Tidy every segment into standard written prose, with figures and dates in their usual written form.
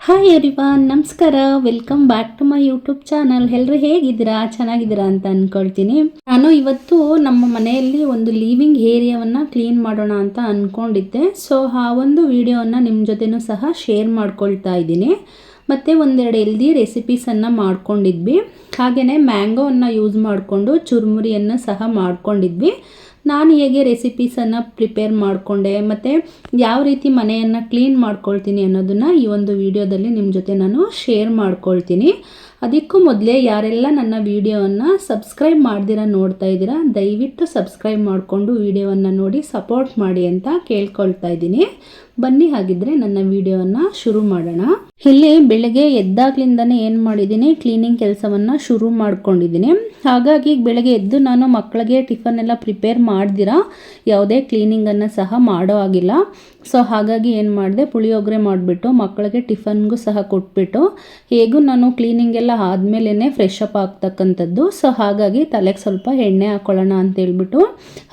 Hi everyone, ನಮಸ್ಕಾರ. Welcome back to my YouTube channel. ಎಲ್ಲರೂ ಹೇಗಿದ್ದೀರಾ? ಚೆನ್ನಾಗಿದ್ದೀರಾ ಅಂತ ಅಂದ್ಕೊಳ್ತೀನಿ. ನಾನು ಇವತ್ತು ನಮ್ಮ ಮನೆಯಲ್ಲಿ ಒಂದು ಲೀವಿಂಗ್ ಏರಿಯಾವನ್ನು ಕ್ಲೀನ್ ಮಾಡೋಣ ಅಂತ ಅಂದ್ಕೊಂಡಿದ್ದೆ. ಸೊ ಆ ಒಂದು ವಿಡಿಯೋವನ್ನು ನಿಮ್ಮ ಜೊತೆನೂ ಸಹ ಶೇರ್ ಮಾಡ್ಕೊಳ್ತಾ ಇದ್ದೀನಿ. ಮತ್ತು ಒಂದೆರಡು ಹೆಲ್ದಿ ರೆಸಿಪೀಸನ್ನು ಮಾಡ್ಕೊಂಡಿದ್ವಿ. ಹಾಗೆಯೇ ಮ್ಯಾಂಗೋವನ್ನು ಯೂಸ್ ಮಾಡಿಕೊಂಡು ಚುರುಮುರಿಯನ್ನು ಸಹ ಮಾಡ್ಕೊಂಡಿದ್ವಿ. ನಾನು ಹೇಗೆ ರೆಸಿಪೀಸನ್ನು ಪ್ರಿಪೇರ್ ಮಾಡಿಕೊಂಡೆ ಮತ್ತು ಯಾವ ರೀತಿ ಮನೆಯನ್ನು ಕ್ಲೀನ್ ಮಾಡ್ಕೊಳ್ತೀನಿ ಅನ್ನೋದನ್ನು ಈ ಒಂದು ವಿಡಿಯೋದಲ್ಲಿ ನಿಮ್ಮ ಜೊತೆ ನಾನು ಶೇರ್ ಮಾಡ್ಕೊಳ್ತೀನಿ. ಅದಕ್ಕೂ ಮೊದಲೇ ಯಾರೆಲ್ಲ ನನ್ನ ವಿಡಿಯೋವನ್ನು ಸಬ್ಸ್ಕ್ರೈಬ್ ಮಾಡ್ದಿರ ನೋಡ್ತಾ ಇದ್ದೀರಾ, ದಯವಿಟ್ಟು ಸಬ್ಸ್ಕ್ರೈಬ್ ಮಾಡಿಕೊಂಡು ವಿಡಿಯೋವನ್ನು ನೋಡಿ ಸಪೋರ್ಟ್ ಮಾಡಿ ಅಂತ ಕೇಳ್ಕೊಳ್ತಾ ಇದ್ದೀನಿ. ಬನ್ನಿ ಹಾಗಿದ್ರೆ ನನ್ನ ವಿಡಿಯೋವನ್ನು ಶುರು ಮಾಡೋಣ. ಇಲ್ಲಿ ಬೆಳಗ್ಗೆ ಎದ್ದಾಗ್ಲಿಂದನೇ ಏನು ಮಾಡಿದ್ದೀನಿ, ಕ್ಲೀನಿಂಗ್ ಕೆಲಸವನ್ನು ಶುರು ಮಾಡ್ಕೊಂಡಿದ್ದೀನಿ. ಹಾಗಾಗಿ ಬೆಳಗ್ಗೆ ಎದ್ದು ನಾನು ಮಕ್ಕಳಿಗೆ ಟಿಫನ್ ಎಲ್ಲ ಪ್ರಿಪೇರ್ ಮಾಡ್ದಿರಾ ಯಾವುದೇ ಕ್ಲೀನಿಂಗನ್ನು ಸಹ ಮಾಡೋ ಆಗಿಲ್ಲ. ಸೊ ಹಾಗಾಗಿ ಏನು ಮಾಡಿದೆ, ಪುಳಿಯೋಗರೆ ಮಾಡಿಬಿಟ್ಟು ಮಕ್ಕಳಿಗೆ ಟಿಫನ್ಗೂ ಸಹ ಕೊಟ್ಬಿಟ್ಟು ಹೇಗೂ ನಾನು ಕ್ಲೀನಿಂಗ್ ಎಲ್ಲ ಆದಮೇಲೆ ಫ್ರೆಶ್ ಅಪ್ ಆಗ್ತಕ್ಕಂಥದ್ದು. ಸೊ ಹಾಗಾಗಿ ತಲೆಗೆ ಸ್ವಲ್ಪ ಎಣ್ಣೆ ಹಾಕ್ಕೊಳ್ಳೋಣ ಅಂತೇಳ್ಬಿಟ್ಟು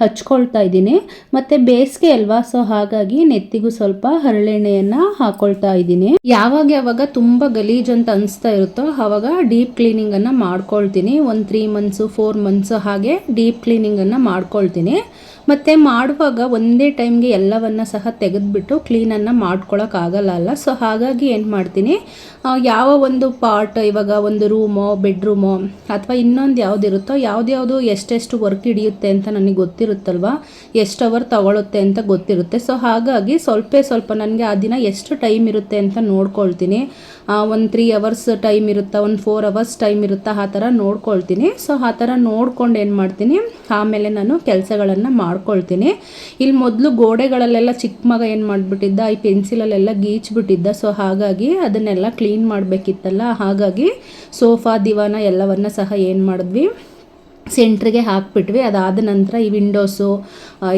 ಹಚ್ಕೊಳ್ತಾ ಇದ್ದೀನಿ. ಮತ್ತು ಬೇಸಿಗೆ ಅಲ್ವಾ, ಸೊ ಹಾಗಾಗಿ ನೆತ್ತಿಗೂ ಸ್ವಲ್ಪ ಹರಳೆಣ್ಣೆಯನ್ನು ಹಾಕ್ಕೊಳ್ತಾ ಇದ್ದೀನಿ. ಯಾವಾಗ ತುಂಬ ಗಲೀಜು ಅಂತ ಅನಿಸ್ತಾ ಇರುತ್ತೋ ಆವಾಗ ಡೀಪ್ ಕ್ಲೀನಿಂಗನ್ನು ಮಾಡ್ಕೊಳ್ತೀನಿ. ಒಂದು 3 ಮಂತ್ಸು 4 ಮಂತ್ಸು ಹಾಗೆ ಡೀಪ್ ಕ್ಲೀನಿಂಗನ್ನು ಮಾಡ್ಕೊಳ್ತೀನಿ. ಮತ್ತು ಮಾಡುವಾಗ ಒಂದೇ ಟೈಮ್ಗೆ ಎಲ್ಲವನ್ನು ಸಹ ತೆಗೆದುಬಿಟ್ಟು ಕ್ಲೀನನ್ನು ಮಾಡ್ಕೊಳಕ್ಕಾಗಲ್ಲ ಅಲ್ಲ. ಸೊ ಹಾಗಾಗಿ ಏನು ಮಾಡ್ತೀನಿ, ಯಾವ ಒಂದು ಪಾರ್ಟ್, ಇವಾಗ ಒಂದು ರೂಮೋ ಬೆಡ್ರೂಮೋ ಅಥವಾ ಇನ್ನೊಂದು ಯಾವುದಿರುತ್ತೋ ಯಾವ್ದು ಎಷ್ಟೆಷ್ಟು ವರ್ಕ್ ಹಿಡಿಯುತ್ತೆ ಅಂತ ನನಗೆ ಗೊತ್ತಿರುತ್ತಲ್ವ, ಎಷ್ಟು ಅವರ್ ತಗೊಳುತ್ತೆ ಅಂತ ಗೊತ್ತಿರುತ್ತೆ. ಸೊ ಹಾಗಾಗಿ ಸ್ವಲ್ಪ ನನಗೆ ಆ ದಿನ ಎಷ್ಟು ಟೈಮ್ ಇರುತ್ತೆ ಅಂತ ನೋಡ್ಕೊಳ್ತೀನಿ. ಒಂದು 3 ಅವರ್ಸ್ ಟೈಮ್ ಇರುತ್ತಾ, ಒಂದು 4 ಅವರ್ಸ್ ಟೈಮ್ ಇರುತ್ತಾ, ಆ ಥರ ನೋಡ್ಕೊಳ್ತೀನಿ. ಸೊ ಆ ಥರ ನೋಡ್ಕೊಂಡು ಏನು ಮಾಡ್ತೀನಿ, ಆಮೇಲೆ ನಾನು ಕೆಲಸಗಳನ್ನು ಮಾಡ್ಕೊಳ್ತೀನಿ. ಇಲ್ಲಿ ಮೊದಲು ಗೋಡೆಗಳಲ್ಲೆಲ್ಲ ಚಿಕ್ಕ ಮಗ ಏನು ಮಾಡಿಬಿಟ್ಟಿದ್ದ, ಈ ಪೆನ್ಸಿಲಲ್ಲೆಲ್ಲ ಗೀಚ್ಬಿಟ್ಟಿದ್ದ. ಸೊ ಹಾಗಾಗಿ ಅದನ್ನೆಲ್ಲ ಕ್ಲೀನ್ ಮಾಡಬೇಕಿತ್ತಲ್ಲ, ಹಾಗಾಗಿ ಸೋಫಾ ದಿವಾನ ಎಲ್ಲವನ್ನು ಸಹ ಏನು ಮಾಡಿದ್ವಿ, ಸೆಂಟ್ರಿಗೆ ಹಾಕ್ಬಿಟ್ವಿ. ಅದಾದ ನಂತರ ಈ ವಿಂಡೋಸು,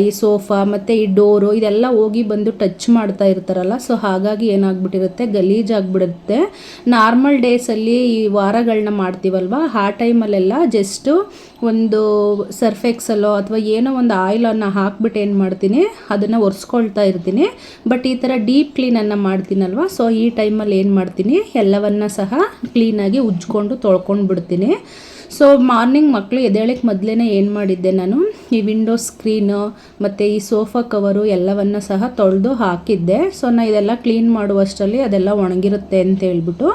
ಈ ಸೋಫಾ ಮತ್ತು ಈ ಡೋರು ಇದೆಲ್ಲ ಹೋಗಿ ಬಂದು ಟಚ್ ಮಾಡ್ತಾ ಇರ್ತಾರಲ್ಲ. ಸೊ ಹಾಗಾಗಿ ಏನಾಗ್ಬಿಟ್ಟಿರುತ್ತೆ, ಗಲೀಜಾಗ್ಬಿಡುತ್ತೆ. ನಾರ್ಮಲ್ ಡೇಸಲ್ಲಿ ಈ ವಾರಗಳನ್ನ ಮಾಡ್ತೀವಲ್ವ, ಆ ಟೈಮಲ್ಲೆಲ್ಲ ಜಸ್ಟು ಒಂದು ಸರ್ಫ್ ಎಕ್ಸಲ್ಲೋ ಅಥವಾ ಏನೋ ಒಂದು ಆಯಿಲನ್ನು ಹಾಕ್ಬಿಟ್ಟು ಏನು ಮಾಡ್ತೀನಿ, ಅದನ್ನು ಒರೆಸ್ಕೊಳ್ತಾ ಇರ್ತೀನಿ. ಬಟ್ ಈ ಥರ ಡೀಪ್ ಕ್ಲೀನನ್ನು ಮಾಡ್ತೀನಲ್ವ, ಸೊ ಈ ಟೈಮಲ್ಲಿ ಏನು ಮಾಡ್ತೀನಿ, ಎಲ್ಲವನ್ನು ಸಹ ಕ್ಲೀನಾಗಿ ಉಜ್ಕೊಂಡು ತೊಳ್ಕೊಂಡು ಬಿಡ್ತೀನಿ. ಸೊ ಮಾರ್ನಿಂಗ್ ಮಕ್ಕಳು ಎದ್ದೇಳಕ್ಕೆ ಮೊದಲೇ ಏನು ಮಾಡಿದ್ದೆ, ನಾನು ಈ ವಿಂಡೋ ಸ್ಕ್ರೀನು ಮತ್ತು ಈ ಸೋಫಾ ಕವರು ಎಲ್ಲವನ್ನು ಸಹ ತೊಳೆದು ಹಾಕಿದ್ದೆ. ಸೊ ನಾನು ಇದೆಲ್ಲ ಕ್ಲೀನ್ ಮಾಡುವಷ್ಟರಲ್ಲಿ ಅದೆಲ್ಲ ಒಣಗಿರುತ್ತೆ ಅಂತ ಹೇಳ್ಬಿಟ್ಟು.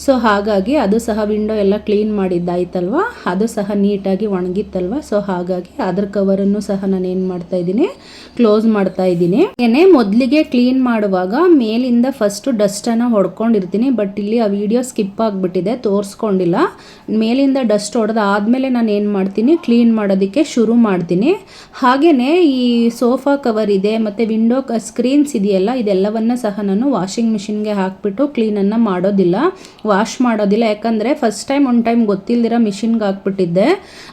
ಸೊ ಹಾಗಾಗಿ ಅದು ಸಹ ವಿಂಡೋ ಎಲ್ಲ ಕ್ಲೀನ್ ಮಾಡಿದ್ದಾಯ್ತಲ್ವ, ಅದು ಸಹ ನೀಟಾಗಿ ಒಣಗಿತ್ತಲ್ವ. ಸೊ ಹಾಗಾಗಿ ಅದ್ರ ಕವರನ್ನು ಸಹ ನಾನು ಏನು ಮಾಡ್ತಾಯಿದ್ದೀನಿ, ಕ್ಲೋಸ್ ಮಾಡ್ತಾಯಿದ್ದೀನಿ. ಏನೇ ಮೊದಲಿಗೆ ಕ್ಲೀನ್ ಮಾಡುವಾಗ ಮೇಲಿಂದ ಫಸ್ಟು ಡಸ್ಟನ್ನು ಹೊಡ್ಕೊಂಡಿರ್ತೀನಿ. ಬಟ್ ಇಲ್ಲಿ ಆ ವಿಡಿಯೋ ಸ್ಕಿಪ್ ಆಗಿಬಿಟ್ಟಿದೆ, ತೋರಿಸ್ಕೊಂಡಿಲ್ಲ. ಮೇಲಿಂದ ಡಸ್ಟ್ ಹೊಡೆದಾದ್ಮೇಲೆ ನಾನು ಏನು ಮಾಡ್ತೀನಿ, ಕ್ಲೀನ್ ಮಾಡೋದಕ್ಕೆ ಶುರು ಮಾಡ್ತೀನಿ. ಹಾಗೆಯೇ ಈ ಸೋಫಾ ಕವರ್ ಇದೆ ಮತ್ತು ವಿಂಡೋ ಸ್ಕ್ರೀನ್ಸ್ ಇದೆಯಲ್ಲ, ಇದೆಲ್ಲವನ್ನು ಸಹ ನಾನು ವಾಷಿಂಗ್ ಮಿಷಿನ್ಗೆ ಹಾಕ್ಬಿಟ್ಟು ಕ್ಲೀನನ್ನು ಮಾಡೋದಿಲ್ಲ, ವಾಶ್ ಮಾಡೋದಿಲ್ಲ. ಯಾಕಂದರೆ ಫಸ್ಟ್ ಟೈಮ್ ಒಂದು ಟೈಮ್ ಗೊತ್ತಿಲ್ದಿರ ಮಿಷಿನ್ಗೆ ಹಾಕ್ಬಿಟ್ಟಿದ್ದೆ.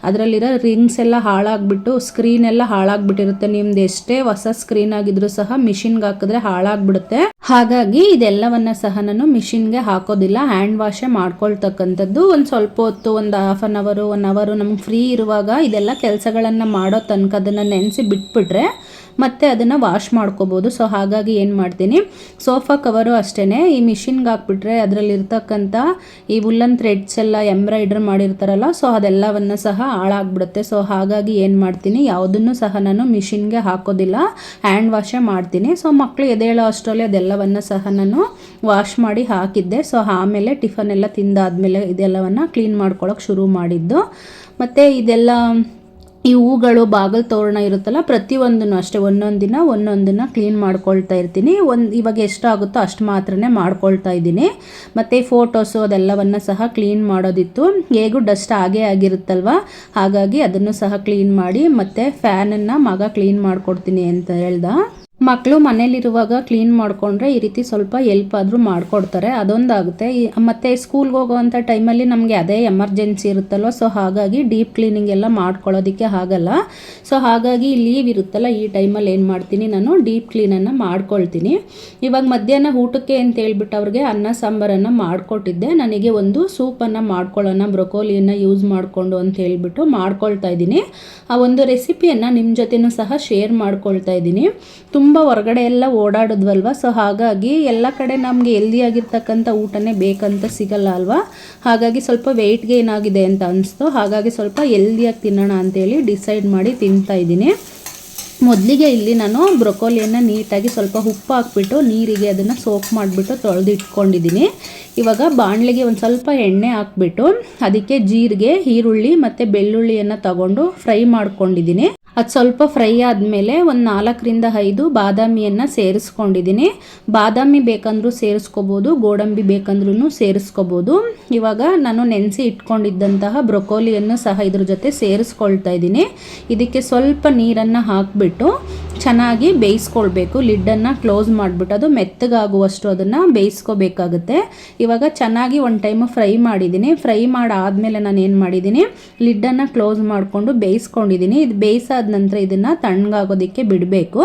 ಅದರಲ್ಲಿರೋ ರಿಂಗ್ಸ್ ಎಲ್ಲ ಹಾಳಾಗ್ಬಿಟ್ಟು ಸ್ಕ್ರೀನ್ ಎಲ್ಲ ಹಾಳಾಗ್ಬಿಟ್ಟಿರುತ್ತೆ. ನಿಮ್ದು ಎಷ್ಟೇ ಹೊಸ ಸ್ಕ್ರೀನ್ ಆಗಿದ್ರು ಸಹ ಮಿಷಿನ್ಗೆ ಹಾಕಿದ್ರೆ ಹಾಳಾಗ್ಬಿಡುತ್ತೆ. ಹಾಗಾಗಿ ಇದೆಲ್ಲವನ್ನು ಸಹ ನಾನು ಮಿಷಿನ್ಗೆ ಹಾಕೋದಿಲ್ಲ, ಹ್ಯಾಂಡ್ ವಾಶೇ ಮಾಡ್ಕೊಳ್ತಕ್ಕಂಥದ್ದು. ಒಂದು ಸ್ವಲ್ಪ ಹೊತ್ತು, ಒಂದು 1/2 ಅವರ್ 1 ಅವರ್ ನಮ್ಗೆ ಫ್ರೀ ಇರುವಾಗ ಇದೆಲ್ಲ ಕೆಲಸಗಳನ್ನು ಮಾಡೋ ತನಕ ಅದನ್ನು ನೆನೆಸಿ ಬಿಟ್ಬಿಟ್ರೆ ಮತ್ತೆ ಅದನ್ನು ವಾಶ್ ಮಾಡ್ಕೋಬೋದು. ಸೊ ಹಾಗಾಗಿ ಏನು ಮಾಡ್ತೀನಿ, ಸೋಫಾ ಕವರು ಅಷ್ಟೇ ಈ ಮಿಷಿನ್ಗೆ ಹಾಕ್ಬಿಟ್ರೆ ಅದರಲ್ಲಿರ್ತಕ್ಕಂಥ ಈ ವುಲ್ಲನ್ ಥ್ರೆಡ್ಸ್ ಎಲ್ಲ ಎಂಬ್ರಾಯ್ಡ್ರ್ ಮಾಡಿರ್ತಾರಲ್ಲ, ಸೊ ಅದೆಲ್ಲವನ್ನು ಸಹ ಹಾಳಾಗ್ಬಿಡುತ್ತೆ. ಸೊ ಹಾಗಾಗಿ ಏನು ಮಾಡ್ತೀನಿ, ಯಾವುದನ್ನು ಸಹ ನಾನು ಮಿಷಿನ್ಗೆ ಹಾಕೋದಿಲ್ಲ, ಹ್ಯಾಂಡ್ ವಾಶೇ ಮಾಡ್ತೀನಿ. ಸೊ ಮಕ್ಕಳು ಎದ್ದೇಳೋ ಅಷ್ಟರಲ್ಲಿ ಅದೆಲ್ಲವನ್ನು ಸಹ ನಾನು ವಾಶ್ ಮಾಡಿ ಹಾಕಿದ್ದೆ. ಸೊ ಆಮೇಲೆ ಟಿಫನ್ ಎಲ್ಲ ತಿಂದಾದ್ಮೇಲೆ ಇದೆಲ್ಲವನ್ನು ಕ್ಲೀನ್ ಮಾಡ್ಕೊಳ್ಳೋಕೆ ಶುರು ಮಾಡಿದ್ದು. ಮತ್ತು ಇದೆಲ್ಲ ಈ ಹೂಗಳು, ಬಾಗಿಲು ತೋರಣ ಇರುತ್ತಲ್ಲ, ಪ್ರತಿಯೊಂದನ್ನು ಅಷ್ಟೇ ಒಂದೊಂದನ್ನು ಕ್ಲೀನ್ ಮಾಡ್ಕೊಳ್ತಾ ಇರ್ತೀನಿ. ಇವಾಗ ಎಷ್ಟಾಗುತ್ತೋ ಅಷ್ಟು ಮಾತ್ರನೇ ಮಾಡ್ಕೊಳ್ತಾ ಇದ್ದೀನಿ. ಮತ್ತು ಫೋಟೋಸು ಅದೆಲ್ಲವನ್ನು ಸಹ ಕ್ಲೀನ್ ಮಾಡೋದಿತ್ತು. ಹೇಗೂ ಡಸ್ಟ್ ಆಗೇ ಆಗಿರುತ್ತಲ್ವ, ಹಾಗಾಗಿ ಅದನ್ನು ಸಹ ಕ್ಲೀನ್ ಮಾಡಿ, ಮತ್ತು ಫ್ಯಾನನ್ನು ಮಗ ಕ್ಲೀನ್ ಮಾಡಿಕೊಡ್ತೀನಿ ಅಂತ ಹೇಳ್ದ. ಮಕ್ಕಳು ಮನೇಲಿರುವಾಗ ಕ್ಲೀನ್ ಮಾಡಿಕೊಂಡ್ರೆ ಈ ರೀತಿ ಸ್ವಲ್ಪ ಹೆಲ್ಪ್ ಆದರೂ ಮಾಡಿಕೊಡ್ತಾರೆ, ಅದೊಂದಾಗುತ್ತೆ. ಮತ್ತು ಸ್ಕೂಲ್ಗೆ ಹೋಗೋವಂಥ ಟೈಮಲ್ಲಿ ನಮಗೆ ಅದೇ ಎಮರ್ಜೆನ್ಸಿ ಇರುತ್ತಲ್ವ, ಸೊ ಹಾಗಾಗಿ ಡೀಪ್ ಕ್ಲೀನಿಂಗ್ ಎಲ್ಲ ಮಾಡ್ಕೊಳ್ಳೋದಕ್ಕೆ ಆಗಲ್ಲ. ಸೊ ಹಾಗಾಗಿ ಲೀವ್ ಇರುತ್ತಲ್ಲ, ಈ ಟೈಮಲ್ಲಿ ಏನು ಮಾಡ್ತೀನಿ, ನಾನು ಡೀಪ್ ಕ್ಲೀನನ್ನು ಮಾಡ್ಕೊಳ್ತೀನಿ. ಇವಾಗ ಮಧ್ಯಾಹ್ನ ಊಟಕ್ಕೆ ಅಂತ ಹೇಳ್ಬಿಟ್ಟು ಅವ್ರಿಗೆ ಅನ್ನ ಸಾಂಬಾರನ್ನು ಮಾಡಿಕೊಟ್ಟಿದ್ದೆ. ನನಗೆ ಒಂದು ಸೂಪನ್ನು ಮಾಡ್ಕೊಳ್ಳೋಣ, ಬ್ರೊಕೋಲಿಯನ್ನು ಯೂಸ್ ಮಾಡಿಕೊಂಡು ಅಂತ ಹೇಳ್ಬಿಟ್ಟು ಮಾಡ್ಕೊಳ್ತಾ ಇದ್ದೀನಿ. ಆ ಒಂದು ರೆಸಿಪಿಯನ್ನು ನಿಮ್ಮ ಜೊತೆನೂ ಸಹ ಶೇರ್ ಮಾಡ್ಕೊಳ್ತಾ ಇದ್ದೀನಿ. ತುಂಬ ತುಂಬ ಹೊರಗಡೆ ಎಲ್ಲ ಓಡಾಡಿದ್ವಲ್ವ, ಸೊ ಹಾಗಾಗಿ ಎಲ್ಲ ಕಡೆ ನಮಗೆ ಹೆಲ್ದಿಯಾಗಿರ್ತಕ್ಕಂಥ ಊಟನೇ ಬೇಕಂತ ಸಿಗಲ್ಲ ಅಲ್ವಾ. ಹಾಗಾಗಿ ಸ್ವಲ್ಪ ವೆಯ್ಟ್ ಗೇನ್ ಆಗಿದೆ ಅಂತ ಅನಿಸ್ತು. ಹಾಗಾಗಿ ಸ್ವಲ್ಪ ಹೆಲ್ದಿಯಾಗಿ ತಿನ್ನೋಣ ಅಂತೇಳಿ ಡಿಸೈಡ್ ಮಾಡಿ ತಿಂತಾ ಇದ್ದೀನಿ. ಮೊದಲಿಗೆ ಇಲ್ಲಿ ನಾನು ಬ್ರೊಕೋಲಿಯನ್ನು ನೀಟಾಗಿ ಸ್ವಲ್ಪ ಉಪ್ಪು ಹಾಕ್ಬಿಟ್ಟು ನೀರಿಗೆ ಅದನ್ನು ಸೋಕ್ ಮಾಡಿಬಿಟ್ಟು ತೊಳೆದು ಇಟ್ಕೊಂಡಿದ್ದೀನಿ. ಇವಾಗ ಬಾಣಲೆಗೆ ಒಂದು ಸ್ವಲ್ಪ ಎಣ್ಣೆ ಹಾಕ್ಬಿಟ್ಟು ಅದಕ್ಕೆ ಜೀರಿಗೆ, ಈರುಳ್ಳಿ ಮತ್ತು ಬೆಳ್ಳುಳ್ಳಿಯನ್ನು ತಗೊಂಡು ಫ್ರೈ ಮಾಡ್ಕೊಂಡಿದ್ದೀನಿ. ಅದು ಸ್ವಲ್ಪ ಫ್ರೈ ಆದಮೇಲೆ ಒಂದು 4ರಿಂದ 5 ಬಾದಾಮಿಯನ್ನು ಸೇರಿಸ್ಕೊಂಡಿದ್ದೀನಿ. ಬಾದಾಮಿ ಬೇಕಂದ್ರೂ ಸೇರಿಸ್ಕೋಬೋದು, ಗೋಡಂಬಿ ಬೇಕಂದ್ರೂ ಸೇರಿಸ್ಕೋಬೋದು. ಇವಾಗ ನಾನು ನೆನೆಸಿ ಇಟ್ಕೊಂಡಿದ್ದಂತಹ ಬ್ರೊಕೋಲಿಯನ್ನು ಸಹ ಇದ್ರ ಜೊತೆ ಸೇರಿಸ್ಕೊಳ್ತಾ ಇದ್ದೀನಿ. ಇದಕ್ಕೆ ಸ್ವಲ್ಪ ನೀರನ್ನು ಹಾಕಿಬಿಟ್ಟು ಚೆನ್ನಾಗಿ ಬೇಯಿಸ್ಕೊಳ್ಬೇಕು. ಲಿಡ್ಡನ್ನು ಕ್ಲೋಸ್ ಮಾಡಿಬಿಟ್ಟು ಅದು ಮೆತ್ತಗಾಗುವಷ್ಟು ಅದನ್ನು ಬೇಯಿಸ್ಕೋಬೇಕಾಗುತ್ತೆ. ಇವಾಗ ಚೆನ್ನಾಗಿ ಒಂದು ಟೈಮು ಫ್ರೈ ಮಾಡಿದ್ದೀನಿ. ಫ್ರೈ ಮಾಡಾದಮೇಲೆ ನಾನು ಏನು ಮಾಡಿದ್ದೀನಿ, ಲಿಡ್ಡನ್ನು ಕ್ಲೋಸ್ ಮಾಡಿಕೊಂಡು ಬೇಯಿಸ್ಕೊಂಡಿದ್ದೀನಿ. ಇದು ಬೇಯಿಸಾದ ನಂತರ ಇದನ್ನು ತಣ್ಣಗಾಗೋದಕ್ಕೆ ಬಿಡಬೇಕು.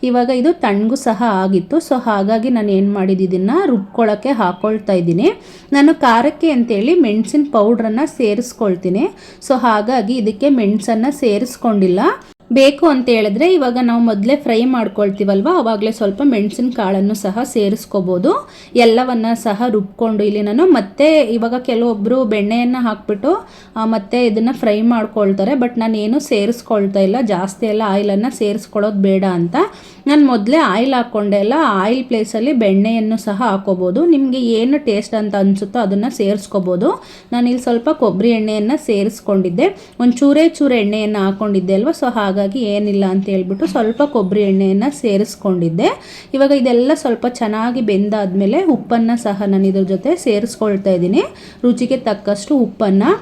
ಇವಾಗ ಇದು ತಣ್ಣಗೂ ಸಹ ಆಗಿತ್ತು. ಸೊ ಹಾಗಾಗಿ ನಾನು ಏನು ಮಾಡಿದ್ದು, ಇದನ್ನು ರುಬ್ಕೊಳ್ಳೋಕ್ಕೆ ಹಾಕ್ಕೊಳ್ತಾ ಇದ್ದೀನಿ. ನಾನು ಖಾರಕ್ಕೆ ಅಂತೇಳಿ ಮೆಣಸಿನ ಪೌಡ್ರನ್ನು ಸೇರಿಸ್ಕೊಳ್ತೀನಿ. ಸೊ ಹಾಗಾಗಿ ಇದಕ್ಕೆ ಮೆಣಸನ್ನು ಸೇರಿಸ್ಕೊಂಡಿಲ್ಲ. ಬೇಕು ಅಂತ ಹೇಳಿದ್ರೆ ಇವಾಗ ನಾವು ಮೊದಲೇ ಫ್ರೈ ಮಾಡ್ಕೊಳ್ತೀವಲ್ವ, ಆವಾಗಲೇ ಸ್ವಲ್ಪ ಮೆಣಸಿನ ಕಾಳನ್ನು ಸಹ ಸೇರಿಸ್ಕೋಬೋದು. ಎಲ್ಲವನ್ನು ಸಹ ರುಬ್ಕೊಂಡು ಇಲ್ಲಿ ನಾನು ಮತ್ತೆ ಇವಾಗ ಕೆಲವೊಬ್ಬರು ಬೆಣ್ಣೆಯನ್ನು ಹಾಕ್ಬಿಟ್ಟು ಮತ್ತೆ ಇದನ್ನು ಫ್ರೈ ಮಾಡ್ಕೊಳ್ತಾರೆ. ಬಟ್ ನಾನು ಏನು ಸೇರಿಸ್ಕೊಳ್ತಾ ಇಲ್ಲ, ಜಾಸ್ತಿ ಎಲ್ಲ ಆಯಿಲನ್ನು ಸೇರಿಸ್ಕೊಳ್ಳೋದು ಬೇಡ ಅಂತ. ನಾನು ಮೊದಲೇ ಆಯಿಲ್ ಹಾಕ್ಕೊಂಡೆ ಅಲ್ಲ, ಆಯಿಲ್ ಪ್ಲೇಸಲ್ಲಿ ಬೆಣ್ಣೆಯನ್ನು ಸಹ ಹಾಕೋಬೋದು. ನಿಮಗೆ ಏನು ಟೇಸ್ಟ್ ಅಂತ ಅನಿಸುತ್ತೋ ಅದನ್ನು ಸೇರಿಸ್ಕೋಬೋದು. ನಾನಿಲ್ಲಿ ಸ್ವಲ್ಪ ಕೊಬ್ಬರಿ ಎಣ್ಣೆಯನ್ನು ಸೇರಿಸ್ಕೊಂಡಿದ್ದೆ, ಒಂದು ಚೂರೇ ಎಣ್ಣೆಯನ್ನು ಹಾಕ್ಕೊಂಡಿದ್ದೆ ಅಲ್ವ. ಸೊ ಹಾಗಾಗಿ ಏನಿಲ್ಲ ಅಂತ ಹೇಳ್ಬಿಟ್ಟು ಸ್ವಲ್ಪ ಕೊಬ್ಬರಿ ಎಣ್ಣೆಯನ್ನು ಸೇರಿಸ್ಕೊಂಡಿದ್ದೆ. ಇವಾಗ ಇದೆಲ್ಲ ಸ್ವಲ್ಪ ಚೆನ್ನಾಗಿ ಬೆಂದಾದ್ಮೇಲೆ ಉಪ್ಪನ್ನು ಸಹ ನಾನು ಇದ್ರ ಜೊತೆ ಸೇರಿಸ್ಕೊಳ್ತಾ ಇದ್ದೀನಿ. ರುಚಿಗೆ ತಕ್ಕಷ್ಟು ಉಪ್ಪನ್ನು.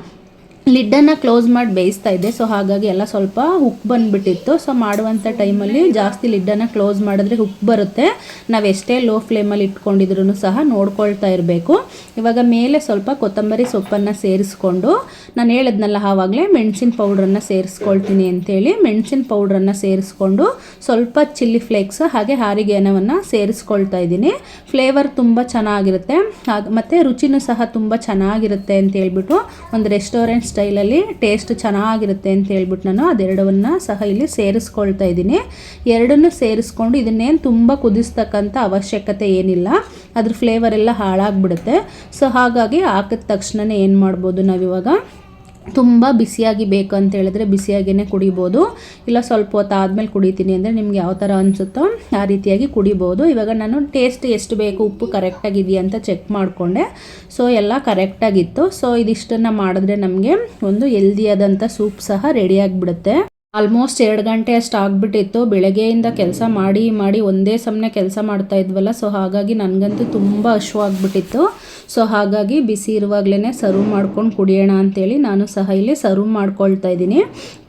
ಲಿಡ್ಡನ್ನು ಕ್ಲೋಸ್ ಮಾಡಿ ಬೇಯಿಸ್ತಾ ಇದ್ದೆ. ಸೊ ಹಾಗಾಗಿ ಎಲ್ಲ ಸ್ವಲ್ಪ ಉಪ್ಪು ಬಂದುಬಿಟ್ಟಿತ್ತು. ಸೊ ಮಾಡುವಂಥ ಟೈಮಲ್ಲಿ ಜಾಸ್ತಿ ಲಿಡ್ಡನ್ನು ಕ್ಲೋಸ್ ಮಾಡಿದ್ರೆ ಉಪ್ಪು ಬರುತ್ತೆ. ನಾವು ಎಷ್ಟೇ ಲೋ ಫ್ಲೇಮಲ್ಲಿ ಇಟ್ಕೊಂಡಿದ್ರೂ ಸಹ ನೋಡ್ಕೊಳ್ತಾ ಇರಬೇಕು. ಇವಾಗ ಮೇಲೆ ಸ್ವಲ್ಪ ಕೊತ್ತಂಬರಿ ಸೊಪ್ಪನ್ನು ಸೇರಿಸ್ಕೊಂಡು, ನಾನು ಹೇಳಿದ್ನಲ್ಲ ಆವಾಗಲೇ ಮೆಣಸಿನ ಪೌಡ್ರನ್ನು ಸೇರಿಸ್ಕೊಳ್ತೀನಿ ಅಂತೇಳಿ, ಮೆಣಸಿನ ಪೌಡ್ರನ್ನು ಸೇರಿಸ್ಕೊಂಡು ಸ್ವಲ್ಪ ಚಿಲ್ಲಿ ಫ್ಲೇಕ್ಸ್ ಹಾಗೆ ಹಾರಿಗೆನವನ್ನು ಸೇರಿಸ್ಕೊಳ್ತಾ ಇದ್ದೀನಿ. ಫ್ಲೇವರ್ ತುಂಬ ಚೆನ್ನಾಗಿರುತ್ತೆ, ಮತ್ತು ರುಚಿನೂ ಸಹ ತುಂಬ ಚೆನ್ನಾಗಿರುತ್ತೆ ಅಂತ ಹೇಳ್ಬಿಟ್ಟು ಒಂದು ರೆಸ್ಟೋರೆಂಟ್ ಸ್ಟೈಲಲ್ಲಿ ಟೇಸ್ಟ್ ಚೆನ್ನಾಗಿರುತ್ತೆ ಅಂತ ಹೇಳ್ಬಿಟ್ಟು ನಾನು ಅದೆರಡನ್ನು ಸಹ ಇಲ್ಲಿ ಸೇರಿಸ್ಕೊಳ್ತಾ ಇದ್ದೀನಿ. ಎರಡನ್ನೂ ಸೇರಿಸ್ಕೊಂಡು ಇದನ್ನೇನು ತುಂಬ ಕುದಿಸ್ತಕ್ಕಂಥ ಅವಶ್ಯಕತೆ ಏನಿಲ್ಲ, ಅದ್ರ ಫ್ಲೇವರ್ ಎಲ್ಲ ಹಾಳಾಗ್ಬಿಡುತ್ತೆ. ಸೊ ಹಾಗಾಗಿ ಹಾಕಿದ ತಕ್ಷಣವೇ ಏನು ಮಾಡ್ಬೋದು, ನಾವಿವಾಗ ತುಂಬ ಬಿಸಿಯಾಗಿ ಬೇಕು ಅಂತ ಹೇಳಿದ್ರೆ ಬಿಸಿಯಾಗಿಯೇ ಕುಡಿಬೋದು. ಇಲ್ಲ ಸ್ವಲ್ಪ ಹೊತ್ತು ಆದಮೇಲೆ ಕುಡಿತೀನಿ ಅಂದರೆ ನಿಮ್ಗೆ ಯಾವ ಥರ ಅನಿಸುತ್ತೋ ಆ ರೀತಿಯಾಗಿ ಕುಡಿಬೋದು. ಇವಾಗ ನಾನು ಟೇಸ್ಟ್ ಎಷ್ಟು ಬೇಕು, ಉಪ್ಪು ಕರೆಕ್ಟಾಗಿದೆಯಾ ಅಂತ ಚೆಕ್ ಮಾಡಿಕೊಂಡೆ. ಸೊ ಎಲ್ಲ ಕರೆಕ್ಟಾಗಿತ್ತು. ಸೊ ಇದಿಷ್ಟನ್ನು ಮಾಡಿದ್ರೆ ನಮಗೆ ಒಂದು ಹೆಲ್ದಿಯಾದಂಥ ಸೂಪ್ ಸಹ ರೆಡಿಯಾಗಿಬಿಡುತ್ತೆ. ಆಲ್ಮೋಸ್ಟ್ 2 ಗಂಟೆ ಅಷ್ಟು ಆಗಿಬಿಟ್ಟಿತ್ತು. ಬೆಳಗ್ಗೆಯಿಂದ ಕೆಲಸ ಮಾಡಿ ಒಂದೇ ಸಮನೆ ಕೆಲಸ ಮಾಡ್ತಾ ಇದ್ವಲ್ಲ. ಸೊ ಹಾಗಾಗಿ ನನಗಂತೂ ತುಂಬ ಹಶ್ವಾಗ್ಬಿಟ್ಟಿತ್ತು. ಸೊ ಹಾಗಾಗಿ ಬಿಸಿ ಇರುವಾಗಲೇ ಸರ್ವ್ ಮಾಡ್ಕೊಂಡು ಕುಡಿಯೋಣ ಅಂತೇಳಿ ನಾನು ಸಹ ಇಲ್ಲಿ ಸರ್ವ್ ಮಾಡ್ಕೊಳ್ತಾ ಇದ್ದೀನಿ.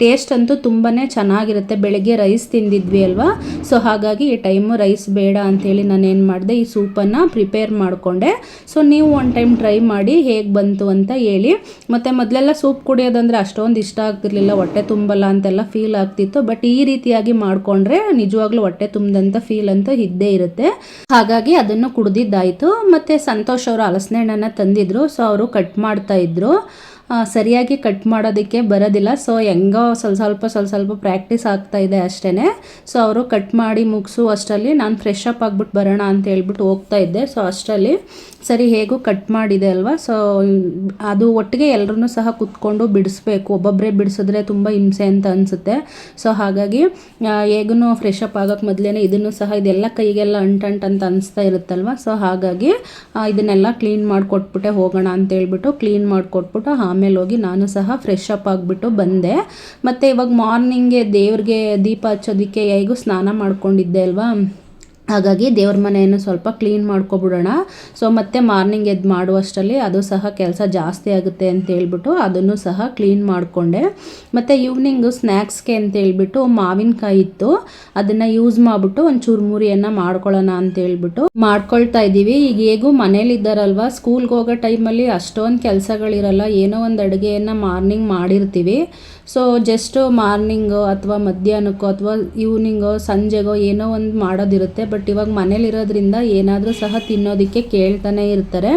ಟೇಸ್ಟ್ ಅಂತೂ ತುಂಬಾ ಚೆನ್ನಾಗಿರುತ್ತೆ. ಬೆಳಗ್ಗೆ ರೈಸ್ ತಿಂದಿದ್ವಿ ಅಲ್ವಾ. ಸೊ ಹಾಗಾಗಿ ಈ ಟೈಮು ರೈಸ್ ಬೇಡ ಅಂಥೇಳಿ ನಾನು ಏನು ಮಾಡಿದೆ, ಈ ಸೂಪನ್ನು ಪ್ರಿಪೇರ್ ಮಾಡಿಕೊಂಡೆ. ಸೊ ನೀವು ಒಂದು ಟೈಮ್ ಟ್ರೈ ಮಾಡಿ ಹೇಗೆ ಬಂತು ಅಂತ ಹೇಳಿ. ಮತ್ತು ಮೊದಲೆಲ್ಲ ಸೂಪ್ ಕುಡಿಯೋದಂದರೆ ಅಷ್ಟೊಂದು ಇಷ್ಟ ಆಗ್ತಿರ್ಲಿಲ್ಲ, ಹೊಟ್ಟೆ ತುಂಬಲ್ಲ ಅಂತೆಲ್ಲ ಫೀಲ್ ಆಗ್ತಿತ್ತು. ಬಟ್ ಈ ರೀತಿಯಾಗಿ ಮಾಡಿಕೊಂಡ್ರೆ ನಿಜವಾಗ್ಲೂ ಹೊಟ್ಟೆ ತುಂಬಿದಂಥ ಫೀಲ್ ಅಂತೂ ಇದ್ದೇ ಇರುತ್ತೆ. ಹಾಗಾಗಿ ಅದನ್ನು ಕುಡಿದಿದ್ದಾಯಿತು. ಮತ್ತು ಸಂತೋಷ್ ಅವರು ಹಲಸಿನ ಹಣ್ಣನ್ನು ತಂದಿದ್ರು. ಸೊ ಅವರು ಕಟ್ ಮಾಡ್ತಾ ಇದ್ರು. ಸರಿಯಾಗಿ ಕಟ್ ಮಾಡೋದಕ್ಕೆ ಬರೋದಿಲ್ಲ. ಸೊ ಹೆಂಗೋ ಸ್ವಲ್ಪ ಪ್ರಾಕ್ಟೀಸ್ ಆಗ್ತಾ ಇದೆ ಅಷ್ಟೇ. ಸೊ ಅವರು ಕಟ್ ಮಾಡಿ ಮುಗಿಸು ಅಷ್ಟರಲ್ಲಿ ನಾನು ಫ್ರೆಶ್ ಅಪ್ ಆಗಿಬಿಟ್ಟು ಬರೋಣ ಅಂತ ಹೇಳ್ಬಿಟ್ಟು ಹೋಗ್ತಾ ಇದ್ದೆ. ಸೊ ಅಷ್ಟರಲ್ಲಿ ಸರಿ ಹೇಗೂ ಕಟ್ ಮಾಡಿದೆ ಅಲ್ವಾ. ಸೊ ಅದು ಒಟ್ಟಿಗೆ ಎಲ್ಲರೂ ಸಹ ಕುತ್ಕೊಂಡು ಬಿಡಿಸ್ಬೇಕು. ಒಬ್ಬೊಬ್ಬರೇ ಬಿಡಿಸಿದ್ರೆ ತುಂಬ ಹಿಂಸೆ ಅಂತ ಅನಿಸುತ್ತೆ. ಸೊ ಹಾಗಾಗಿ ಹೇಗೂ ಫ್ರೆಶ್ ಅಪ್ ಆಗೋಕ್ಕೆ ಮೊದಲೇ ಇದನ್ನು ಸಹ ಇದೆಲ್ಲ ಕೈಗೆಲ್ಲ ಅಂಟಂಟ್ ಅಂತ ಅನಿಸ್ತಾ ಇರುತ್ತಲ್ವ. ಸೊ ಹಾಗಾಗಿ ಇದನ್ನೆಲ್ಲ ಕ್ಲೀನ್ ಮಾಡಿಕೊಟ್ಬಿಟ್ಟೆ ಹೋಗೋಣ ಅಂತ ಹೇಳ್ಬಿಟ್ಟು ಕ್ಲೀನ್ ಮಾಡಿಕೊಟ್ಬಿಟ್ಟು ಆಮೇಲೆ ಹೋಗಿ ನಾನು ಸಹ ಫ್ರೆಶ್ ಅಪ್ ಆಗಿಬಿಟ್ಟು ಬಂದೆ. ಮತ್ತು ಇವಾಗ ಮಾರ್ನಿಂಗ್ಗೆ ದೇವ್ರಿಗೆ ದೀಪ ಹಚ್ಚೋದಕ್ಕೆ ಹೇಗೂ ಸ್ನಾನ ಮಾಡ್ಕೊಂಡಿದ್ದೆ ಅಲ್ವಾ. ಹಾಗಾಗಿ ದೇವ್ರ ಮನೆಯನ್ನು ಸ್ವಲ್ಪ ಕ್ಲೀನ್ ಮಾಡ್ಕೊಬಿಡೋಣ. ಸೊ ಮತ್ತೆ ಮಾರ್ನಿಂಗ್ ಎದ್ದು ಮಾಡುವಷ್ಟರಲ್ಲಿ ಅದು ಸಹ ಕೆಲಸ ಜಾಸ್ತಿ ಆಗುತ್ತೆ ಅಂತ ಹೇಳ್ಬಿಟ್ಟು ಅದನ್ನು ಸಹ ಕ್ಲೀನ್ ಮಾಡಿಕೊಂಡೆ. ಮತ್ತು ಈವ್ನಿಂಗು ಸ್ನ್ಯಾಕ್ಸ್ಗೆ ಅಂತ ಹೇಳ್ಬಿಟ್ಟು ಮಾವಿನಕಾಯಿ ಇತ್ತು, ಅದನ್ನು ಯೂಸ್ ಮಾಡಿಬಿಟ್ಟು ಒಂದು ಚುರುಮುರಿಯನ್ನು ಮಾಡ್ಕೊಳ್ಳೋಣ ಅಂತ ಹೇಳ್ಬಿಟ್ಟು ಮಾಡ್ಕೊಳ್ತಾ ಇದ್ದೀವಿ. ಈಗ ಹೇಗೂ ಮನೇಲಿದ್ದಾರಲ್ವ, ಸ್ಕೂಲ್ಗೆ ಹೋಗೋ ಟೈಮಲ್ಲಿ ಅಷ್ಟೊಂದು ಕೆಲಸಗಳಿರಲ್ಲ. ಏನೋ ಒಂದು ಅಡುಗೆಯನ್ನು ಮಾರ್ನಿಂಗ್ ಮಾಡಿರ್ತೀವಿ. ಸೊ ಜಸ್ಟ್ ಮಾರ್ನಿಂಗು ಅಥವಾ ಮಧ್ಯಾಹ್ನಕ್ಕೋ ಅಥವಾ ಈವ್ನಿಂಗೋ ಸಂಜೆಗೋ ಏನೋ ಒಂದು ಮಾಡೋದಿರುತ್ತೆ. ಬಟ್ ಬಟ್ ಇವಾಗ ಮನೇಲಿರೋದ್ರಿಂದ ಏನಾದರೂ ಸಹ ತಿನ್ನೋದಕ್ಕೆ ಕೇಳ್ತಾನೆ ಇರ್ತಾರೆ.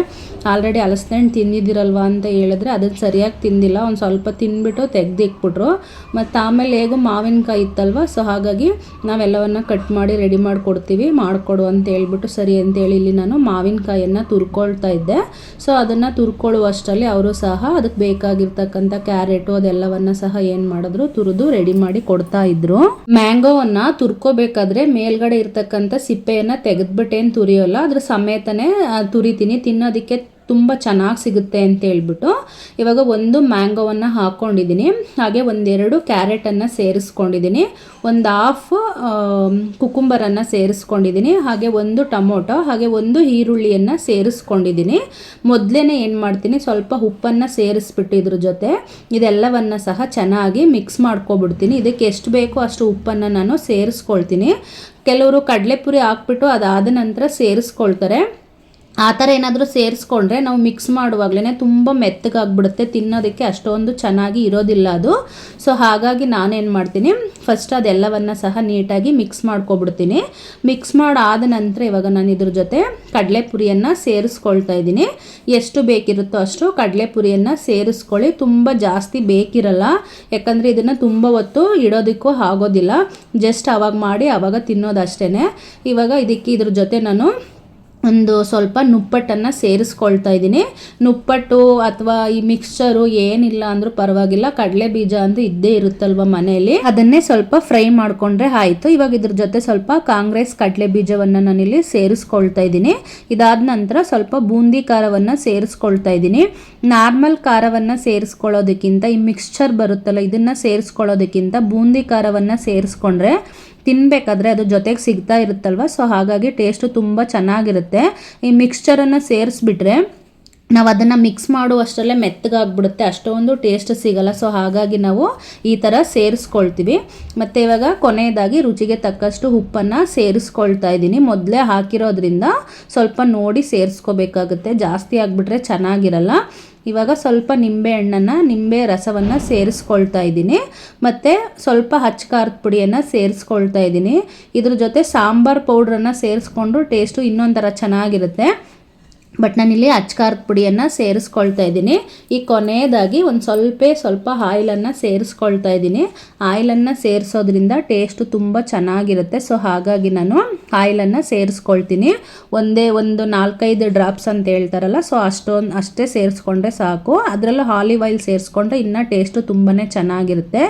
ಆಲ್ರೆಡಿ ಹಲಸಿನಣ್ಣು ತಿಂದಿದ್ದೀರಲ್ವ ಅಂತ ಹೇಳಿದ್ರೆ ಅದನ್ನು ಸರಿಯಾಗಿ ತಿಂದಿಲ್ಲ, ಒಂದು ಸ್ವಲ್ಪ ತಿಂದ್ಬಿಟ್ಟು ತೆಗ್ದಿಕ್ಬಿಟ್ರು. ಮತ್ತು ಆಮೇಲೆ ಹೇಗೂ ಮಾವಿನಕಾಯಿ ಇತ್ತಲ್ವ, ಸೊ ಹಾಗಾಗಿ ನಾವೆಲ್ಲವನ್ನು ಕಟ್ ಮಾಡಿ ರೆಡಿ ಮಾಡಿಕೊಡ್ತೀವಿ, ಮಾಡಿಕೊಡು ಅಂತ ಹೇಳ್ಬಿಟ್ಟು ಸರಿ ಅಂತೇಳಿ ಇಲ್ಲಿ ನಾನು ಮಾವಿನಕಾಯನ್ನು ತುರ್ಕೊಳ್ತಾ ಇದ್ದೆ. ಸೊ ಅದನ್ನು ತುರ್ಕೊಳ್ಳುವಷ್ಟರಲ್ಲಿ ಅವರು ಸಹ ಅದಕ್ಕೆ ಬೇಕಾಗಿರ್ತಕ್ಕಂಥ ಕ್ಯಾರೆಟು ಅದೆಲ್ಲವನ್ನು ಸಹ ಏನು ಮಾಡಿದ್ರು, ತುರಿದು ರೆಡಿ ಮಾಡಿ ಕೊಡ್ತಾ ಇದ್ರು. ಮ್ಯಾಂಗೋವನ್ನು ತುರ್ಕೋಬೇಕಾದ್ರೆ ಮೇಲ್ಗಡೆ ಇರ್ತಕ್ಕಂಥ ಸಿಪ್ಪೆಯನ್ನು ತೆಗೆದ್ಬಿಟ್ಟೇನು ತುರಿಯೋಲ್ಲ, ಅದ್ರ ಸಮೇತನೇ ತುರಿತೀನಿ, ತಿನ್ನೋದಕ್ಕೆ ತುಂಬ ಚೆನ್ನಾಗಿ ಸಿಗುತ್ತೆ ಅಂತ ಹೇಳ್ಬಿಟ್ಟು ಇವಾಗ ಒಂದು ಮ್ಯಾಂಗೋವನ್ನು ಹಾಕ್ಕೊಂಡಿದ್ದೀನಿ. ಹಾಗೆ ಒಂದೆರಡು ಕ್ಯಾರೆಟನ್ನು ಸೇರಿಸ್ಕೊಂಡಿದ್ದೀನಿ, ಒಂದು ಹಾಫ್ ಕುಕುಂಬರನ್ನು ಸೇರಿಸ್ಕೊಂಡಿದ್ದೀನಿ, ಹಾಗೆ ಒಂದು ಟೊಮೊಟೊ, ಹಾಗೆ ಒಂದು ಈರುಳ್ಳಿಯನ್ನು ಸೇರಿಸ್ಕೊಂಡಿದ್ದೀನಿ. ಮೊದಲೇ ಏನು ಮಾಡ್ತೀನಿ, ಸ್ವಲ್ಪ ಉಪ್ಪನ್ನು ಸೇರಿಸ್ಬಿಟ್ಟು ಇದ್ರ ಜೊತೆ ಇದೆಲ್ಲವನ್ನು ಸಹ ಚೆನ್ನಾಗಿ ಮಿಕ್ಸ್ ಮಾಡ್ಕೊಬಿಡ್ತೀನಿ. ಇದಕ್ಕೆ ಎಷ್ಟು ಬೇಕೋ ಅಷ್ಟು ಉಪ್ಪನ್ನು ನಾನು ಸೇರಿಸ್ಕೊಳ್ತೀನಿ. ಕೆಲವರು ಕಡಲೆಪುರಿ ಹಾಕ್ಬಿಟ್ಟು ಅದಾದ ನಂತರ ಸೇರಿಸ್ಕೊಳ್ತಾರೆ. ಆ ಥರ ಏನಾದರೂ ಸೇರಿಸ್ಕೊಂಡ್ರೆ ನಾವು ಮಿಕ್ಸ್ ಮಾಡುವಾಗಲೇ ತುಂಬ ಮೆತ್ತಗಾಗ್ಬಿಡುತ್ತೆ, ತಿನ್ನೋದಕ್ಕೆ ಅಷ್ಟೊಂದು ಚೆನ್ನಾಗಿ ಇರೋದಿಲ್ಲ ಅದು. ಸೊ ಹಾಗಾಗಿ ನಾನೇನು ಮಾಡ್ತೀನಿ, ಫಸ್ಟ್ ಅದೆಲ್ಲವನ್ನು ಸಹ ನೀಟಾಗಿ ಮಿಕ್ಸ್ ಮಾಡ್ಕೊಬಿಡ್ತೀನಿ. ಮಿಕ್ಸ್ ಮಾಡಾದ ನಂತರ ಇವಾಗ ನಾನು ಇದ್ರ ಜೊತೆ ಕಡಲೆಪುರಿಯನ್ನು ಸೇರಿಸ್ಕೊಳ್ತಾ ಇದ್ದೀನಿ. ಎಷ್ಟು ಬೇಕಿರುತ್ತೋ ಅಷ್ಟು ಕಡಲೆಪುರಿಯನ್ನು ಸೇರಿಸ್ಕೊಳ್ಳಿ, ತುಂಬ ಜಾಸ್ತಿ ಬೇಕಿರಲ್ಲ, ಯಾಕಂದರೆ ಇದನ್ನು ತುಂಬ ಹೊತ್ತು ಇಡೋದಕ್ಕೂ ಆಗೋದಿಲ್ಲ, ಜಸ್ಟ್ ಆವಾಗ ಮಾಡಿ ಆವಾಗ ತಿನ್ನೋದಷ್ಟೇ. ಇವಾಗ ಇದಕ್ಕೆ ಇದ್ರ ಜೊತೆ ನಾನು ಒಂದು ಸ್ವಲ್ಪ ನುಪ್ಪಟ್ಟನ್ನು ಸೇರಿಸ್ಕೊಳ್ತಾ ಇದ್ದೀನಿ. ನುಪ್ಪಟ್ಟು ಅಥವಾ ಈ ಮಿಕ್ಸ್ಚರು ಏನಿಲ್ಲ ಅಂದರೂ ಪರವಾಗಿಲ್ಲ, ಕಡಲೆ ಬೀಜ ಅಂತೂ ಇದ್ದೇ ಇರುತ್ತಲ್ವ ಮನೆಯಲ್ಲಿ, ಅದನ್ನೇ ಸ್ವಲ್ಪ ಫ್ರೈ ಮಾಡಿಕೊಂಡ್ರೆ ಆಯಿತು. ಇವಾಗ ಇದ್ರ ಜೊತೆ ಸ್ವಲ್ಪ ಕಾಂಗ್ರೆಸ್ ಕಡಲೆ ಬೀಜವನ್ನು ನಾನಿಲ್ಲಿ ಸೇರಿಸ್ಕೊಳ್ತಾ ಇದ್ದೀನಿ. ಇದಾದ ನಂತರ ಸ್ವಲ್ಪ ಬೂಂದಿ ಖಾರವನ್ನು ಸೇರಿಸ್ಕೊಳ್ತಾ ಇದ್ದೀನಿ. ನಾರ್ಮಲ್ ಖಾರವನ್ನು ಸೇರಿಸ್ಕೊಳ್ಳೋದಕ್ಕಿಂತ ಈ ಮಿಕ್ಸ್ಚರ್ ಬರುತ್ತಲ್ಲ ಇದನ್ನು ಸೇರಿಸ್ಕೊಳ್ಳೋದಕ್ಕಿಂತ ಬೂಂದಿ ಖಾರವನ್ನು ಸೇರಿಸ್ಕೊಂಡ್ರೆ ತಿನ್ನಬೇಕಾದ್ರೆ ಅದು ಜೊತೆಗೆ ಸಿಗ್ತಾ ಇರುತ್ತಲ್ವ, ಸೊ ಹಾಗಾಗಿ ಟೇಸ್ಟು ತುಂಬ ಚೆನ್ನಾಗಿರುತ್ತೆ. ಈ ಮಿಕ್ಸ್ಚರನ್ನು ಸೇರಿಸ್ಬಿಟ್ರೆ ನಾವು ಅದನ್ನು ಮಿಕ್ಸ್ ಮಾಡುವಷ್ಟರಲ್ಲೇ ಮೆತ್ತಗಾಗ್ಬಿಡುತ್ತೆ, ಅಷ್ಟೊಂದು ಟೇಸ್ಟ್ ಸಿಗಲ್ಲ. ಸೊ ಹಾಗಾಗಿ ನಾವು ಈ ಥರ ಸೇರಿಸ್ಕೊಳ್ತೀವಿ. ಮತ್ತು ಇವಾಗ ಕೊನೆಯದಾಗಿ ರುಚಿಗೆ ತಕ್ಕಷ್ಟು ಉಪ್ಪನ್ನು ಸೇರಿಸ್ಕೊಳ್ತಾ ಇದ್ದೀನಿ. ಮೊದಲೇ ಹಾಕಿರೋದ್ರಿಂದ ಸ್ವಲ್ಪ ನೋಡಿ ಸೇರಿಸ್ಕೋಬೇಕಾಗುತ್ತೆ, ಜಾಸ್ತಿ ಆಗಿಬಿಟ್ರೆ ಚೆನ್ನಾಗಿರಲ್ಲ. ಇವಾಗ ಸ್ವಲ್ಪ ನಿಂಬೆ ರಸವನ್ನು ಸೇರಿಸ್ಕೊಳ್ತಾ ಇದ್ದೀನಿ. ಮತ್ತು ಸ್ವಲ್ಪ ಖಾರದ ಪುಡಿಯನ್ನು ಸೇರಿಸ್ಕೊಳ್ತಾ ಇದ್ದೀನಿ. ಇದ್ರ ಜೊತೆ ಸಾಂಬಾರು ಪೌಡ್ರನ್ನು ಸೇರಿಸ್ಕೊಂಡು ಟೇಸ್ಟು ಇನ್ನೊಂಥರ ಚೆನ್ನಾಗಿರುತ್ತೆ. ಬಟ್ ನಾನಿಲ್ಲಿ ಖಾರದ ಪುಡಿಯನ್ನು ಸೇರಿಸ್ಕೊಳ್ತಾ ಇದ್ದೀನಿ. ಈ ಕೊನೆಯದಾಗಿ ಒಂದು ಸ್ವಲ್ಪ ಆಯಿಲನ್ನು ಸೇರಿಸ್ಕೊಳ್ತಾ ಇದ್ದೀನಿ. ಆಯಿಲನ್ನು ಸೇರಿಸೋದ್ರಿಂದ ಟೇಸ್ಟು ತುಂಬ ಚೆನ್ನಾಗಿರುತ್ತೆ. ಸೊ ಹಾಗಾಗಿ ನಾನು ಆಯಿಲನ್ನು ಸೇರಿಸ್ಕೊಳ್ತೀನಿ. ಒಂದು 4-5 ಡ್ರಾಪ್ಸ್ ಅಂತ ಹೇಳ್ತಾರಲ್ಲ, ಸೊ ಅಷ್ಟೇ ಸೇರಿಸ್ಕೊಂಡ್ರೆ ಸಾಕು. ಅದರಲ್ಲೂ ಆಲಿವ್ ಆಯಿಲ್ ಸೇರಿಸ್ಕೊಂಡ್ರೆ ಇನ್ನೂ ಟೇಸ್ಟು ತುಂಬಾ ಚೆನ್ನಾಗಿರುತ್ತೆ.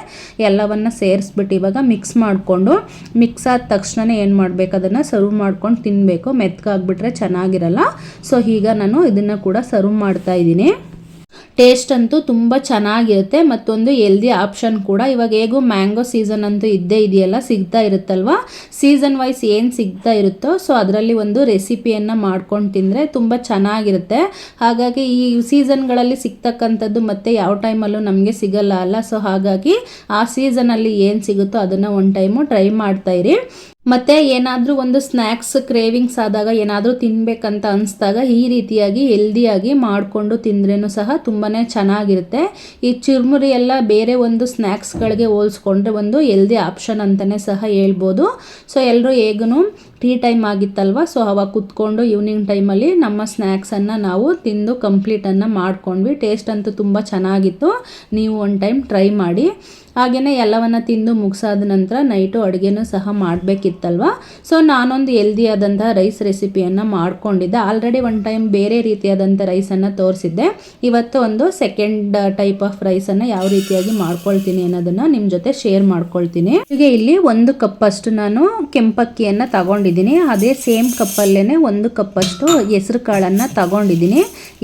ಎಲ್ಲವನ್ನು ಸೇರಿಸ್ಬಿಟ್ಟು ಇವಾಗ ಮಿಕ್ಸ್ ಮಾಡಿಕೊಂಡು, ಮಿಕ್ಸ್ ಆದ ತಕ್ಷಣ ಏನು ಮಾಡಬೇಕು, ಅದನ್ನು ಸರ್ವ್ ಮಾಡ್ಕೊಂಡು ತಿನ್ನಬೇಕು, ಮೆತ್ತಗಾಗ್ಬಿಟ್ರೆ ಚೆನ್ನಾಗಿರಲ್ಲ. ಸೊ ಈಗ ನಾನು ಇದನ್ನು ಕೂಡ ಸರ್ವ್ ಮಾಡ್ತಾ ಇದ್ದೀನಿ. ಟೇಸ್ಟ್ ಅಂತೂ ತುಂಬ ಚೆನ್ನಾಗಿರುತ್ತೆ, ಮತ್ತೊಂದು ಹೆಲ್ದಿ ಆಪ್ಷನ್ ಕೂಡ. ಇವಾಗ ಹೇಗೂ ಮ್ಯಾಂಗೋ ಸೀಸನ್ ಅಂತೂ ಇದ್ದೇ ಇದೆಯಲ್ಲ, ಸಿಗ್ತಾ ಇರುತ್ತಲ್ವ, ಸೀಸನ್ ವೈಸ್ ಏನು ಸಿಗ್ತಾ ಇರುತ್ತೋ ಸೊ ಅದರಲ್ಲಿ ಒಂದು ರೆಸಿಪಿಯನ್ನು ಮಾಡ್ಕೊಂಡು ತಿಂದರೆ ತುಂಬ ಚೆನ್ನಾಗಿರುತ್ತೆ. ಹಾಗಾಗಿ ಈ ಸೀಸನ್ಗಳಲ್ಲಿ ಸಿಗ್ತಕ್ಕಂಥದ್ದು ಮತ್ತು ಯಾವ ಟೈಮಲ್ಲೂ ನಮಗೆ ಸಿಗಲ್ಲ ಅಲ್ಲ, ಸೊ ಹಾಗಾಗಿ ಆ ಸೀಸನಲ್ಲಿ ಏನು ಸಿಗುತ್ತೋ ಅದನ್ನು ಒಂದು ಟೈಮು ಟ್ರೈ ಮಾಡ್ತಾಯಿರಿ. ಮತ್ತು ಏನಾದರೂ ಒಂದು ಸ್ನ್ಯಾಕ್ಸ್ ಕ್ರೇವಿಂಗ್ಸ್ ಆದಾಗ, ಏನಾದರೂ ತಿನ್ನಬೇಕಂತ ಅನಿಸ್ದಾಗ ಈ ರೀತಿಯಾಗಿ ಹೆಲ್ದಿಯಾಗಿ ಮಾಡಿಕೊಂಡು ತಿಂದ್ರೂ ಸಹ ತುಂಬಾ ಚೆನ್ನಾಗಿರುತ್ತೆ. ಈ ಚುರುಮುರಿ ಎಲ್ಲ ಬೇರೆ ಒಂದು ಸ್ನ್ಯಾಕ್ಸ್ಗಳಿಗೆ ಹೋಲಿಸ್ಕೊಂಡ್ರೆ ಒಂದು ಹೆಲ್ದಿ ಆಪ್ಷನ್ ಅಂತಲೇ ಸಹ ಹೇಳ್ಬೋದು. ಸೊ ಎಲ್ಲರೂ ಹೇಗೂ ಟೀ ಟೈಮ್ ಆಗಿತ್ತಲ್ವ, ಸೊ ಅವಾಗ ಕುತ್ಕೊಂಡು ಈವ್ನಿಂಗ್ ಟೈಮಲ್ಲಿ ನಮ್ಮ ಸ್ನ್ಯಾಕ್ಸನ್ನು ನಾವು ತಿಂದು ಕಂಪ್ಲೀಟನ್ನು ಮಾಡ್ಕೊಂಡ್ವಿ. ಟೇಸ್ಟ್ ಅಂತೂ ತುಂಬ ಚೆನ್ನಾಗಿತ್ತು, ನೀವು ಒಂದು ಟೈಮ್ ಟ್ರೈ ಮಾಡಿ. ಹಾಗೆಯೇ ಎಲ್ಲವನ್ನು ತಿಂದು ಮುಗಿಸಾದ ನಂತರ ನೈಟು ಅಡುಗೆನೂ ಸಹ ಮಾಡಬೇಕಿತ್ತಲ್ವ, ಸೊ ನಾನೊಂದು ಹೆಲ್ದಿಯಾದಂಥ ರೈಸ್ ರೆಸಿಪಿಯನ್ನು ಮಾಡ್ಕೊಂಡಿದ್ದೆ. ಆಲ್ರೆಡಿ ಒಂದು ಟೈಮ್ ಬೇರೆ ರೀತಿಯಾದಂಥ ರೈಸನ್ನು ತೋರಿಸಿದ್ದೆ. ಇವತ್ತು ಒಂದು ಸೆಕೆಂಡ್ ಟೈಪ್ ಆಫ್ ರೈಸನ್ನು ಯಾವ ರೀತಿಯಾಗಿ ಮಾಡ್ಕೊಳ್ತೀನಿ ಅನ್ನೋದನ್ನು ನಿಮ್ಮ ಜೊತೆ ಶೇರ್ ಮಾಡ್ಕೊಳ್ತೀನಿ. ಹೀಗೆ ಇಲ್ಲಿ 1 ಕಪ್ಪಷ್ಟು ನಾನು ಕೆಂಪಕ್ಕಿಯನ್ನು ತಗೊಂಡಿದ್ದೀನಿ. ಅದೇ ಸೇಮ್ ಕಪ್ಪಲ್ಲೇ 1 ಕಪ್ಪಷ್ಟು ಹೆಸರು ಕಾಳನ್ನು ತಗೊಂಡಿದ್ದೀನಿ.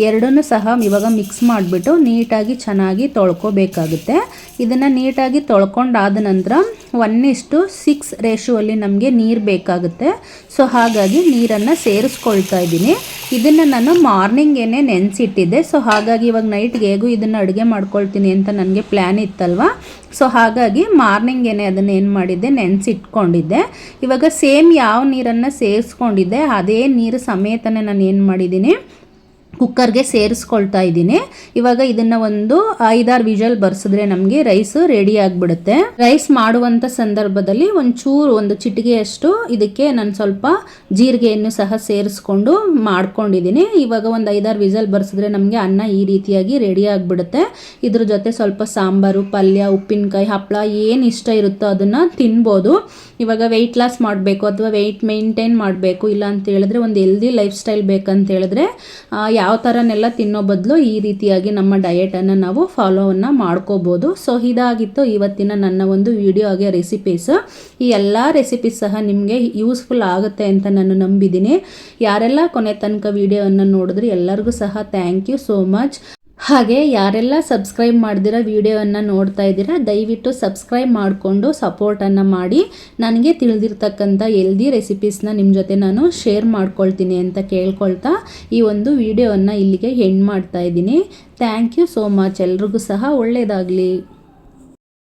ಎರಡನ್ನೂ ಸಹ ಇವಾಗ ಮಿಕ್ಸ್ ಮಾಡಿಬಿಟ್ಟು ನೀಟಾಗಿ ಚೆನ್ನಾಗಿ ತೊಳ್ಕೊಬೇಕಾಗುತ್ತೆ. ಇದನ್ನು ನೀಟಾಗಿ ತೊಳ್ಕೊಂಡಾದ ನಂತರ 1:6 ರೇಷುವಲ್ಲಿ ನಮಗೆ ನೀರು ಬೇಕಾಗುತ್ತೆ. ಸೊ ಹಾಗಾಗಿ ನೀರನ್ನು ಸೇರಿಸ್ಕೊಳ್ತಾ ಇದ್ದೀನಿ. ಇದನ್ನು ನಾನು ಮಾರ್ನಿಂಗೇನೆ ನೆನೆಸಿಟ್ಟಿದ್ದೆ. ಸೊ ಹಾಗಾಗಿ ಇವಾಗ ನೈಟ್ಗೆ ಹೇಗೂ ಇದನ್ನು ಅಡುಗೆ ಮಾಡ್ಕೊಳ್ತೀನಿ ಅಂತ ನನಗೆ ಪ್ಲ್ಯಾನ್ ಇತ್ತಲ್ವ, ಸೊ ಹಾಗಾಗಿ ಮಾರ್ನಿಂಗೇನೆ ಅದನ್ನು ಏನು ಮಾಡಿದ್ದೆ, ನೆನೆಸಿಟ್ಕೊಂಡಿದ್ದೆ. ಇವಾಗ ಸೇಮ್ ಯಾವ ನೀರನ್ನು ಸೇರಿಸ್ಕೊಂಡಿದ್ದೆ ಅದೇ ನೀರು ಸಮೇತನೇ ನಾನು ಏನು ಮಾಡಿದ್ದೀನಿ, ಕುಕ್ಕರ್ಗೆ ಸೇರಿಸ್ಕೊಳ್ತಾ ಇದ್ದೀನಿ. ಇವಾಗ ಇದನ್ನ ಒಂದು 5-6 ವಿಷಲ್ ಬರ್ಸಿದ್ರೆ ನಮಗೆ ರೈಸ್ ರೆಡಿ ಆಗಿಬಿಡುತ್ತೆ. ರೈಸ್ ಮಾಡುವಂಥ ಸಂದರ್ಭದಲ್ಲಿ ಒಂದು ಚಿಟಿಗೆಯಷ್ಟು ಇದಕ್ಕೆ ನಾನು ಸ್ವಲ್ಪ ಜೀರಿಗೆಯನ್ನು ಸಹ ಸೇರಿಸ್ಕೊಂಡು ಮಾಡ್ಕೊಂಡಿದ್ದೀನಿ. ಇವಾಗ ಒಂದು 5-6 ವಿಷಲ್ ಬರ್ಸಿದ್ರೆ ನಮಗೆ ಅನ್ನ ಈ ರೀತಿಯಾಗಿ ರೆಡಿ ಆಗಿಬಿಡುತ್ತೆ. ಇದ್ರ ಜೊತೆ ಸ್ವಲ್ಪ ಸಾಂಬಾರು, ಪಲ್ಯ, ಉಪ್ಪಿನಕಾಯಿ, ಹಪ್ಪಳ ಏನು ಇಷ್ಟ ಇರುತ್ತೋ ಅದನ್ನು ತಿನ್ಬೋದು. ಇವಾಗ ವೆಯ್ಟ್ ಲಾಸ್ ಮಾಡಬೇಕು ಅಥವಾ ವೆಯ್ಟ್ ಮೇಂಟೈನ್ ಮಾಡಬೇಕು ಇಲ್ಲ ಅಂತ ಹೇಳಿದ್ರೆ ಒಂದು ಹೆಲ್ದಿ ಲೈಫ್ ಸ್ಟೈಲ್ ಬೇಕಂತ ಹೇಳಿದ್ರೆ ಯಾವ ಥರನೆಲ್ಲ ತಿನ್ನೋ ಬದಲು ಈ ರೀತಿಯಾಗಿ ನಮ್ಮ ಡಯಟನ್ನು ನಾವು ಫಾಲೋವನ್ನು ಮಾಡ್ಕೋಬೋದು. ಸೊ ಇದಾಗಿತ್ತು ಇವತ್ತಿನ ನನ್ನ ಒಂದು ವಿಡಿಯೋ ಆಗಿ ರೆಸಿಪೀಸ್. ಈ ಎಲ್ಲ ರೆಸಿಪೀಸ್ ಸಹ ನಿಮಗೆ ಯೂಸ್ಫುಲ್ ಆಗುತ್ತೆ ಅಂತ ನಾನು ನಂಬಿದ್ದೀನಿ. ಯಾರೆಲ್ಲ ಕೊನೆ ತನಕ ವಿಡಿಯೋವನ್ನು ನೋಡಿದ್ರಿ ಎಲ್ಲರಿಗೂ ಸಹ ಥ್ಯಾಂಕ್ ಯು ಸೋ ಮಚ್. ಹಾಗೆ ಯಾರೆಲ್ಲ ಸಬ್ಸ್ಕ್ರೈಬ್ ಮಾಡ್ದಿರೋ ವಿಡಿಯೋವನ್ನು ನೋಡ್ತಾ ಇದ್ದೀರಾ ದಯವಿಟ್ಟು ಸಬ್ಸ್ಕ್ರೈಬ್ ಮಾಡಿಕೊಂಡು ಸಪೋರ್ಟನ್ನು ಮಾಡಿ. ನನಗೆ ತಿಳಿದಿರ್ತಕ್ಕಂಥ ಹೆಲ್ದಿ ರೆಸಿಪೀಸ್ನ ನಿಮ್ಮ ಜೊತೆ ನಾನು ಶೇರ್ ಮಾಡ್ಕೊಳ್ತೀನಿ ಅಂತ ಕೇಳ್ಕೊಳ್ತಾ ಈ ಒಂದು ವಿಡಿಯೋವನ್ನು ಇಲ್ಲಿಗೆ ಎಂಡ್ ಮಾಡ್ತಾ ಇದ್ದೀನಿ. Thank you so much. ಎಲ್ರಿಗೂ ಸಹ ಒಳ್ಳೆಯದಾಗಲಿ.